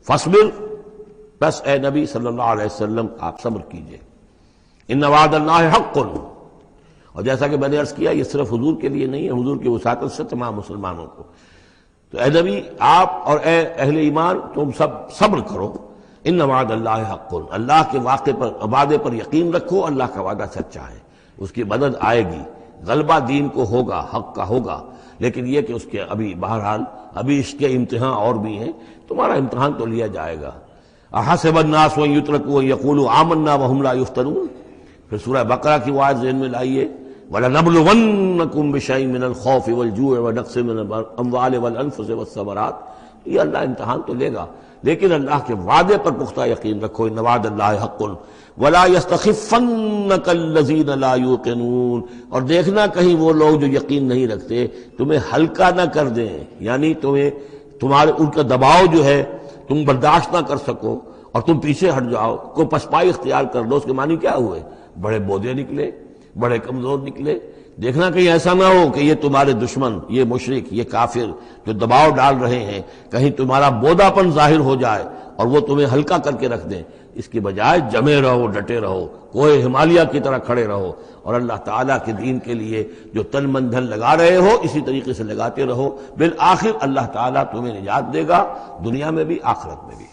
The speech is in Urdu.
فاصبر، بس اے نبی صلی اللہ علیہ وسلم آپ صبر کیجئے. ان وعد اللہ حق. اور جیسا کہ میں نے عرض کیا یہ صرف حضور کے لیے نہیں ہے، حضور کی وساطت سے تمام مسلمانوں کو. تو اے نبی آپ اور اے اہل ایمان تم سب صبر کرو. ان وعد اللہ حق، اللہ کے وعدے پر یقین رکھو. اللہ کا وعدہ سچا ہے، اس کی مدد آئے گی، غلبہ دین کو ہوگا، حق کا ہوگا. لیکن یہ کہ اس کے ابھی بہرحال ابھی اس کے امتحان اور بھی ہیں. تمہارا امتحان تو لیا جائے گا. احسب الناس ان یترکوا ان یقولوا آمنا وهم لا یفتنون. پھر سورہ بقرہ کی وہ آیت ذہن میں لائیے، وَلَنَبْلُوَنَّكُمْ بِشَيْءٍ مِّنَ الْخَوْفِ وَالْجُوعِ وَنَقْصٍ مِّنَ الْأَمْوَالِ وَالْأَنفُسِ وَالثَّمَرَاتِ. یہ اللہ امتحان تو لے گا، لیکن اللہ کے وعدے پر پختہ یقین رکھو. ان وعد اللہ حق ولا يستخفنك الذين لا يوقنون. اور دیکھنا کہیں وہ لوگ جو یقین نہیں رکھتے تمہیں ہلکا نہ کر دیں، یعنی تمہارے ان کا دباؤ جو ہے تم برداشت نہ کر سکو اور تم پیچھے ہٹ جاؤ، کوئی پسپائی اختیار کر لو. اس کے معنی کیا ہوئے؟ بڑے بودے نکلے، بڑے کمزور نکلے. دیکھنا کہیں ایسا نہ ہو کہ یہ تمہارے دشمن، یہ مشرک، یہ کافر جو دباؤ ڈال رہے ہیں، کہیں تمہارا بودا پن ظاہر ہو جائے اور وہ تمہیں ہلکا کر کے رکھ دیں. اس کی بجائے جمے رہو، ڈٹے رہو، کوہ ہمالیہ کی طرح کھڑے رہو، اور اللہ تعالیٰ کے دین کے لیے جو تن من دھن لگا رہے ہو اسی طریقے سے لگاتے رہو. بالآخر اللہ تعالیٰ تمہیں نجات دے گا، دنیا میں بھی آخرت میں بھی.